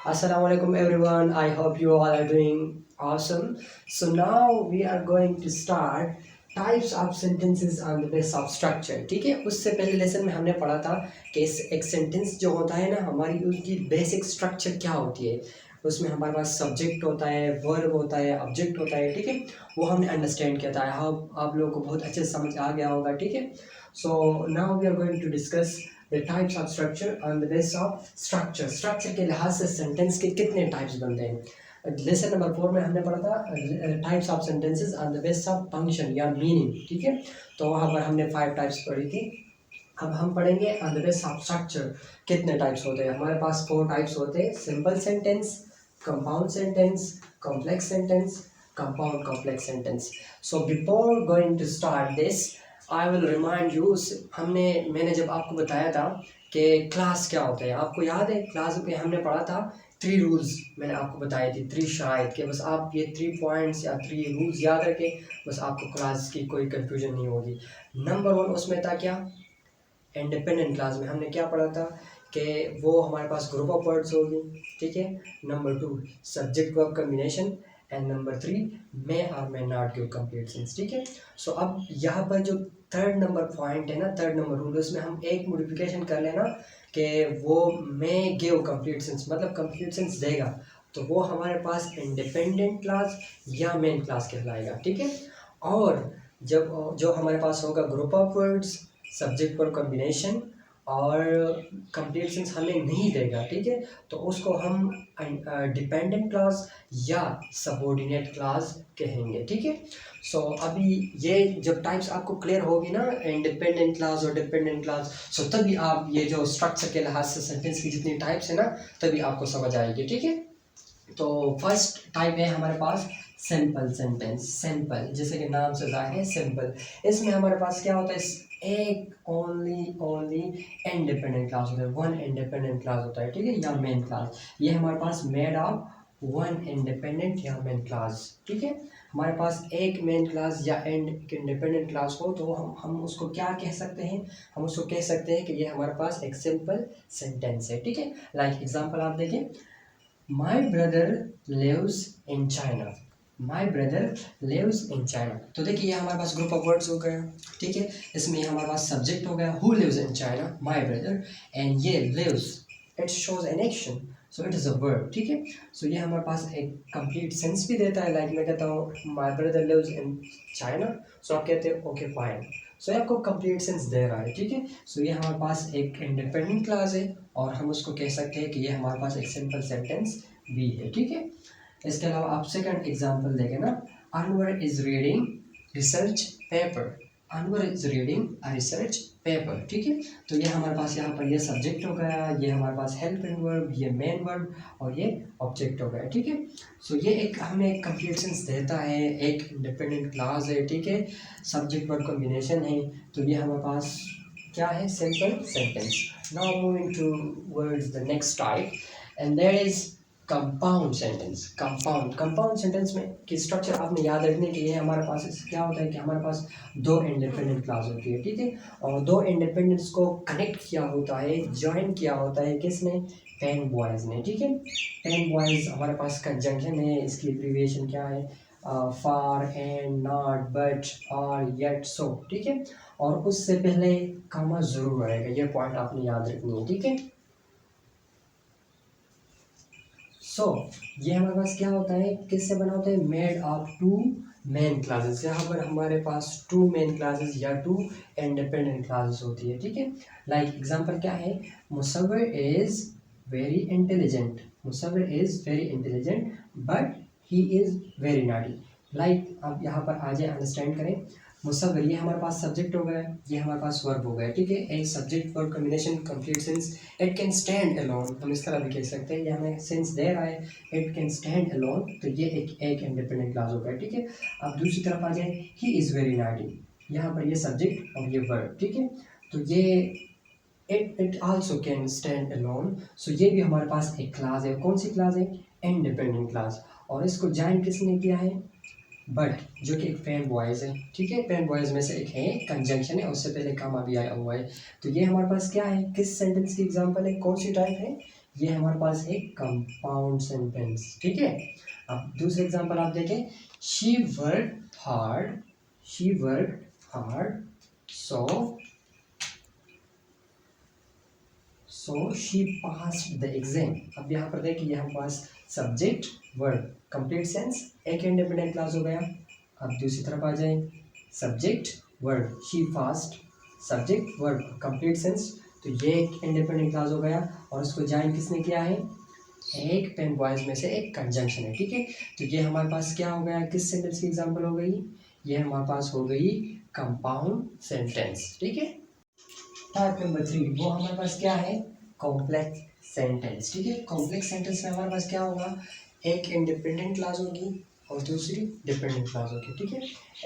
Assalamu alaikum everyone. I hope you all are doing awesome. So now we are going to start types of sentences on the basis of structure. ठीक है, उससे पहले lesson में हमने पढ़ा था कि एक सेंटेंस जो होता है ना, हमारी उसकी बेसिक स्ट्रक्चर क्या होती है। उसमें हमारे पास सब्जेक्ट होता है, वर्ब होता है, ऑब्जेक्ट होता है। ठीक है, वो हमने अंडरस्टैंड किया था। आप लोगों को बहुत अच्छे से समझ आ गया होगा। ठीक है, so now we are going to discuss the types of structure on the base of structure. Structure के लिहाज से सेंटेंस के कितने टाइप्स बनते हैं। लेसन नंबर 4 में हमने पढ़ा था types of sentences on the base of function या मीनिंग। ठीक है, तो वहाँ पर हमने 5 टाइप्स पढ़ी थी। अब हम पढ़ेंगे on the base of structure कितने टाइप्स होते हैं। हमारे पास 4 टाइप्स होते हैं: simple sentence, compound sentence, complex sentence, compound complex sentence. So before going to start this I will remind you. मैंने जब आपको बताया था कि क्लास क्या होता है, आपको याद है क्लास में हमने पढ़ा था 3 रूल्स। मैंने आपको बताई थी 3 शराइत के, बस आप ये 3 पॉइंट्स या 3 रूल्स याद रखें, बस आपको क्लास की कोई कंफ्यूजन नहीं होगी। नंबर 1 उसमें था क्या, इंडिपेंडेंट क्लास में हमने क्या पढ़ा था कि वो हमारे पास ग्रुप ऑफ वर्ड्स होगी। ठीक है, number 2 subject verb combination, and number 3 मे और may not give complete sense. ठीक है, सो अब यहाँ पर जो थर्ड नंबर पॉइंट है ना, थर्ड नंबर रूल, उसमें हम एक मॉडिफिकेशन कर लेना कि वो मे गिव कंप्लीट सेंस, मतलब कंप्लीट सेंस देगा, तो वो हमारे पास इंडिपेंडेंट क्लास या मेन क्लास कहलाएगा। ठीक है, और जब जो हमारे पास होगा ग्रुप ऑफ वर्ड्स, सब्जेक्ट पर कॉम्बिनेशन और कंप्लीट सेंस हमें नहीं देगा। ठीक है, तो उसको हम डिपेंडेंट क्लास या सबऑर्डिनेट क्लास कहेंगे। ठीक है, सो अभी ये जब टाइप्स आपको क्लियर होगी ना, इंडिपेंडेंट क्लास और डिपेंडेंट क्लास, सो तभी आप ये जो स्ट्रक्चर के लिहाज से सेंटेंस की जितनी टाइप्स है ना, तभी आपको समझ आएगी। ठीक है, तो फर्स्ट टाइप है हमारे पास सिंपल सेंटेंस। सिंपल जैसे कि नाम से जाहिर है सिंपल, इसमें हमारे पास क्या होता है, एक ओनली इंडिपेंडेंट क्लास होता है, वन इंडिपेंडेंट क्लास होता है। ठीक है, या मेन क्लास, ये हमारे पास मेड ऑफ वन इंडिपेंडेंट या मेन क्लास। ठीक है, हमारे पास एक मेन क्लास या इंडिपेंडेंट क्लास हो तो हम उसको क्या कह सकते हैं, हम उसको कह सकते हैं कि ये हमारे पास एक सिंपल सेंटेंस है। ठीक है, लाइक एग्जांपल आप देखें, My brother lives in China. My brother lives in China. तो देखिए ये हमारे पास ग्रुप ऑफ वर्ड्स हो गया। ठीक है, इसमें हमारे पास सब्जेक्ट हो गया who lives in China, my brother, and ये lives, it shows an action, so it is a verb। ठीक है, so ये हमारे पास एक कंप्लीट सेंस भी देता है। लाइक मैं कहता हूँ my brother lives in China, so आप कहते हो ओके फाइन, सो ये आपको कंप्लीट सेंस दे रहा है। ठीक है, सो ये हमारे पास एक इंडिपेंडेंट क्लास है और हम उसको कह सकते हैं कि ये हमारे पास एक सिंपल सेंटेंस भी है। ठीक है, इसके अलावा आप सेकंड एग्जांपल देखें ना, Anwar is reading research paper. Anwar is reading a research paper. ठीक है, तो ये हमारे पास यहाँ पर ये सब्जेक्ट हो गया, ये हमारे पास हेल्पिंग वर्ब, ये मेन वर्ब और ये ऑब्जेक्ट हो गया। ठीक है, सो ये एक हमें एक कंप्लीट सेंस देता है, एक इंडिपेंडेंट क्लास है। ठीक है, सब्जेक्ट वर्ब कॉम्बिनेशन है, तो ये हमारे पास क्या है, simple sentence. Now moving towards the next type, and there is compound sentence. Compound sentence में की स्ट्रक्चर आपने याद रखने के लिए हमारे पास क्या होता है कि हमारे पास दो इंडिपेंडेंट क्लास होती है। ठीक है, और दो इंडिपेंडेंट्स को कनेक्ट किया होता है, ज्वाइन किया होता है किसने, पेन बॉयज़ ने। ठीक है, पेन बॉयज़ हमारे पास कंजंक्शन है, इसकी एब्रीविएशन क्या है, फॉर, एंड, नॉट, बट, और, येट, सो। ठीक है, और उससे पहले कॉमा जरूर रहेगा, ये पॉइंट आपने याद रखनी है। ठीक है, सो ये हमारे पास क्या होता है, किससे बना होता है, made of two main classes. यहाँ पर हमारे पास टू मेन क्लासेस या टू इंडिपेंडेंट क्लासेस होती है। ठीक है, लाइक एग्जांपल क्या है, Musavvir is very intelligent. Musavvir is very intelligent but he is very naughty. Like आप यहाँ पर आ जाए, अंडरस्टैंड करें, मुसव्विर ये हमारे पास सब्जेक्ट हो गया, ये हमारे पास वर्ब हो गया। ठीक है, एक subject verb combination complete sense, it can stand alone, हम इस तरह भी कह सकते हैं, ये हमें सेंस दे रहा है, इट कैन स्टैंड अलोन, तो ये एक इंडिपेंडेंट क्लास हो गया। ठीक है, अब दूसरी तरफ आ जाए, ही इज़ वेरी नॉटी, यहाँ पर ये सब्जेक्ट और ये वर्ब। ठीक है, तो ये it also can stand alone, so ये भी हमारे पास एक क्लास है। कौन सी क्लास है, इंडिपेंडेंट क्लास, और इसको ज्वाइन किसने किया है, बट, जो कि एक पेन बॉयज़ है। ठीक है, पेन बॉयज़ में से एक है, कंजंक्शन है, उससे पहले कामा भी आया हुआ है। तो ये हमारे पास क्या है, किस सेंटेंस की एग्जांपल है, कौन सी टाइप है, ये हमारे पास एक कंपाउंड सेंटेंस, ठीक है। अब दूसरे एग्जांपल आप देखें, she work hard, she work hard so she passed the exam. अब यहाँ पर देखिए, ये हमारे पास सब्जेक्ट वर्ब कंप्लीट सेंस, एक इंडिपेंडेंट क्लास हो गया। अब दूसरी तरफ आ जाए, subject verb she fast, subject verb complete sense, तो ये एक इंडिपेंडेंट क्लास हो गया। और उसको ज्वाइन किसने किया है, एक पेन बॉयज में से एक कंजंक्शन है, ठीक है। तो ये हमारे पास क्या हो गया, किस सेंटेंस की एग्जांपल हो गई, ये हमारे पास हो गई कंपाउंड सेंटेंस, ठीक है। टाइप नंबर 3 वो हमारे पास क्या है, कॉम्प्लेक्स सेंटेंस, ठीक है। कॉम्प्लेक्स सेंटेंस में हमारे पास क्या होगा, एक इंडिपेंडेंट क्लास होगी और दूसरी डिपेंडेंट क्लास होगी, ठीक है।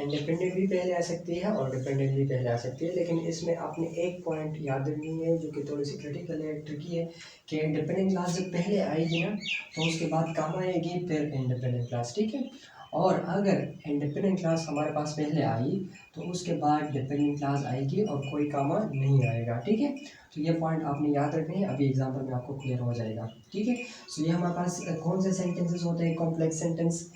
इंडिपेंडेंट भी पहले आ सकती है और डिपेंडेंट भी पहले आ सकती है, लेकिन इसमें आपने एक पॉइंट याद रखनी है जो कि थोड़ी सी क्रिटिकल है, ट्रिकी है, कि इंडिपेंडेंट क्लास जब पहले आएगी ना तो उसके बाद कहाँ आएगी, फिर इंडिपेंडेंट क्लास, ठीक है। और अगर इंडिपेंडेंट क्लास हमारे पास पहले आई तो उसके बाद डिपेंडेंट क्लास आएगी और कोई कामा नहीं आएगा, ठीक है। तो ये पॉइंट आपने याद रखने हैं, अभी एग्जाम्पल में आपको क्लियर हो जाएगा, ठीक है। सो ये हमारे पास कौन से सेंटेंसेस होते हैं, कॉम्प्लेक्स सेंटेंस,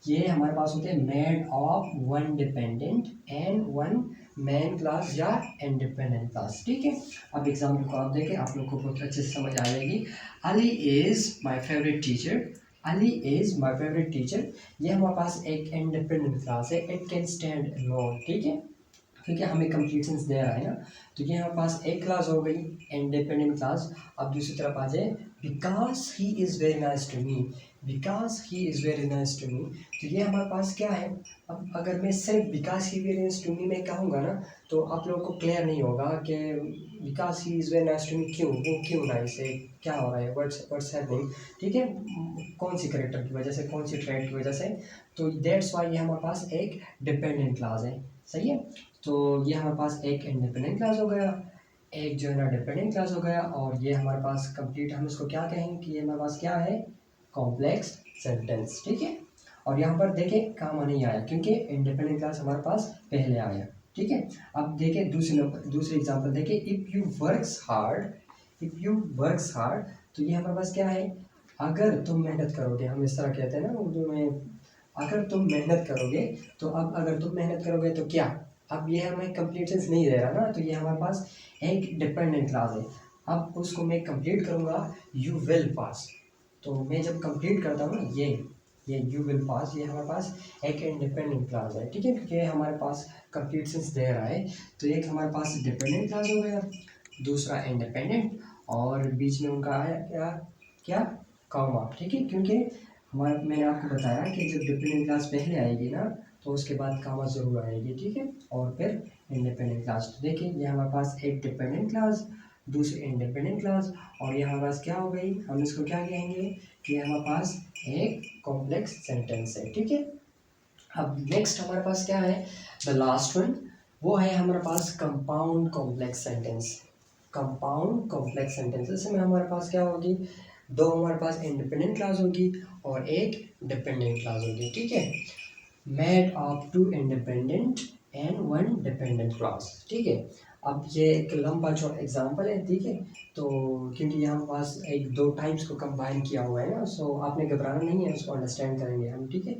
ये हमारे पास होते हैं made of one dependent and one man class या इंडिपेंडेंट क्लास, ठीक है। अब एग्जाम्पल को आप देखें, आप लोग को बहुत अच्छे से समझ आ जाएगी। Ali is my favourite teacher, Ali is my favourite teacher, ये हमारे पास एक इंडिपेंडेंट क्लास है, इट कैन स्टैंड अलोन, ठीक है, क्योंकि हमें कंप्लीट सेंस दे रहा है ना। तो ये हमारे पास एक क्लास हो गई इंडिपेंडेंट क्लास। अब दूसरी तरफ आ जाए, because he is very nice to me, because he is very nice to me, तो ये हमारे पास क्या है। अब अगर मैं सिर्फ because he very nice to me में कहूँगा ना तो आप लोगों को क्लियर नहीं होगा कि because he is very nice to me क्यों, वो क्यों नाइस है, क्या हो रहा है, व्हाट्स हैपनिंग, ठीक है, कौन सी करेक्टर की वजह से, कौन सी ट्रेड की वजह से। तो दैट्स वाई ये हमारे पास एक डिपेंडेंट क्लास है, सही है। तो ये हमारे पास एक इंडिपेंडेंट क्लास हो गया, एक जो है ना डिपेंडेंट क्लास हो गया, और ये हमारे पास कंप्लीट, हम इसको क्या कहेंगे कि ये हमारे पास क्या है, कॉम्प्लेक्स सेंटेंस, ठीक है। और यहाँ पर देखें काम नहीं आया क्योंकि इंडिपेंडेंट क्लास हमारे पास पहले आया, ठीक है। अब देखें दूसरी एग्जांपल देखें, if you works hard, if you works hard, तो ये हमारे पास क्या है, अगर तुम मेहनत करोगे, हम इस तरह कहते हैं ना उर्दू में, अगर तुम मेहनत करोगे, तो अब अगर तुम मेहनत करोगे तो क्या, अब ये हमें कंप्लीट सेंस नहीं दे रहा ना, तो ये हमारे पास एक डिपेंडेंट क्लास है। अब उसको मैं कंप्लीट करूँगा, यू विल पास, तो मैं जब कंप्लीट करता हूँ ना, ये यू विल पास, ये हमारे पास एक इंडिपेंडेंट क्लास है, ठीक है, क्योंकि हमारे पास कंप्लीट सेंस दे रहा है। तो एक हमारे पास डिपेंडेंट क्लास हो गया, दूसरा इंडिपेंडेंट, और बीच में उनका आया क्या, क्या, कॉमा, ठीक है, क्योंकि हमारा, मैंने आपको बताया कि जब डिपेंडेंट क्लास पहले आएगी ना तो उसके बाद कामा ज़रूर आएगी, ठीक है, और फिर इंडिपेंडेंट क्लास। तो देखिए ये हमारे पास एक डिपेंडेंट क्लास, दूसरी इंडिपेंडेंट क्लास, और ये हमारे पास क्या हो गई, हम इसको क्या कहेंगे कि हमारे पास एक कॉम्प्लेक्स सेंटेंस है, ठीक है। अब नेक्स्ट हमारे पास क्या है, द लास्ट वन, वो है हमारे पास compound complex sentence. Compound complex sentences में हमारे पास क्या होगी, दो हमारे पास इंडिपेंडेंट क्लास होगी और एक डिपेंडेंट क्लास होगी, ठीक है। Made of two independent and one dependent class, ठीक है। अब ये एक लंबा चौड़ा एग्जांपल है, ठीक है, तो क्योंकि यहाँ पास एक दो टाइप्स को कंबाइन किया हुआ है ना, सो आपने घबराना नहीं है, उसको अंडरस्टैंड करेंगे हम, ठीक है।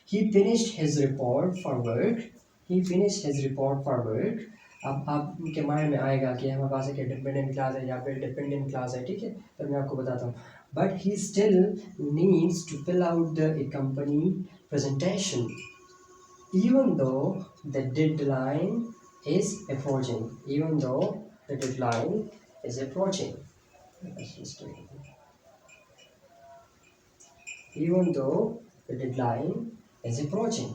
ही finished his report for work, he finished his report for work. अब आपके माइंड में आएगा कि हमारे पास एक डिपेंडेंट क्लास है या फिर डिपेंडेंट क्लास है, ठीक है, तो मैं आपको बताता हूँ। But he still needs to fill out the company presentation even though the deadline is approaching, even though the deadline is approaching, even though the deadline is approaching,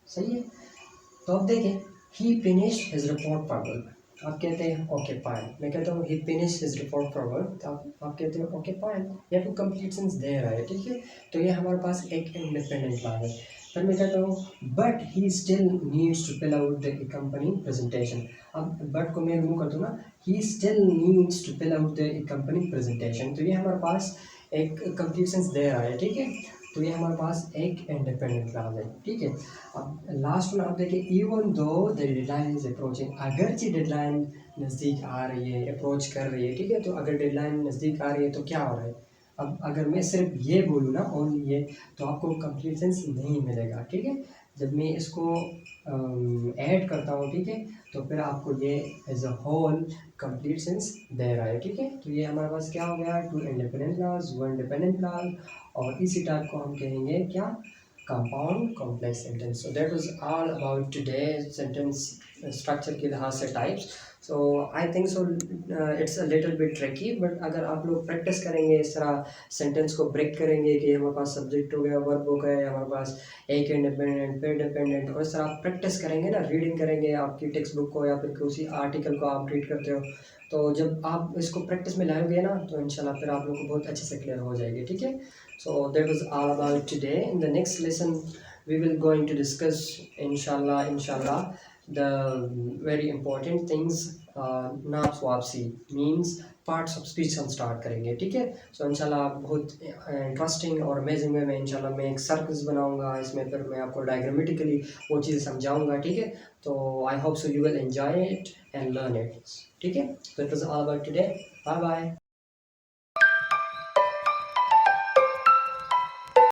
सही है। तो अब देखें, he finished his report for work, आप कहते हैं okay fine, मैं कहता हूँ he finished his report for work, तो आप कहते हैं ओके फाइन, या तो कंप्लीट सेंस दे रहा है, ठीक है, तो ये हमारे पास एक इंडिपेंडेंट क्लास है। फिर मैं कहता हूँ but he still needs to fill out the company presentation, अब बट को मैं रिमूव कर दूँ ना, he still needs to fill out the company presentation, तो ये हमारे पास एक कंप्लीट सेंस दे रहा है, ठीक है, तो ये हमारे पास एक इंडिपेंडेंट क्लास है, ठीक है। अब लास्ट में आप देखिए, even though the deadline is approaching, अगरचे डेडलाइन नज़दीक आ रही है, अप्रोच कर रही है, ठीक है। तो अगर डेडलाइन नज़दीक आ रही है तो क्या हो रहा है, अब अगर मैं सिर्फ ये बोलूँ ना ओनली ये, तो आपको कंप्लीट सेंस नहीं मिलेगा, ठीक है। जब मैं इसको ऐड करता हूँ, ठीक है, तो फिर आपको ये as a whole complete sense दे रहा है, ठीक है। तो ये हमारे पास क्या हो गया, two independent class, one dependent class, और इसी टाइप को हम कहेंगे क्या, compound complex sentence. So that was all about today sentence structure के लिहाज से types. So I think so it's a little bit tricky, but अगर आप लोग प्रैक्टिस करेंगे, इस तरह सेंटेंस को ब्रेक करेंगे कि हमारे पास सब्जेक्ट हो गया, वर्ब हो गया, हमारे पास एक इंडिपेंडेंट फिर डिपेंडेंट, और इस तरह आप प्रैक्टिस करेंगे ना, रीडिंग करेंगे आपकी टेक्स्ट बुक को या फिर किसी आर्टिकल को आप रीड करते हो, तो जब आप इसको प्रैक्टिस में लाएंगे ना, तो इंशाल्लाह फिर आप लोग को बहुत अच्छे से क्लियर हो जाएगी, ठीक है। सो that was all about today. In the next lesson we will going to discuss inshallah the very important things, naps वापसी मीन्स पार्ट्स ऑफ स्पीच हम स्टार्ट करेंगे, ठीक है। सो इंशाल्लाह बहुत इंटरेस्टिंग और अमेजिंग वे में इंशाल्लाह मैं एक सर्कस बनाऊंगा, इसमें फिर मैं आपको डायग्रामेटिकली वो चीज़ समझाऊंगा, ठीक है। तो I hope so you will enjoy it and learn it, ठीक है। तो it was all about today, bye bye.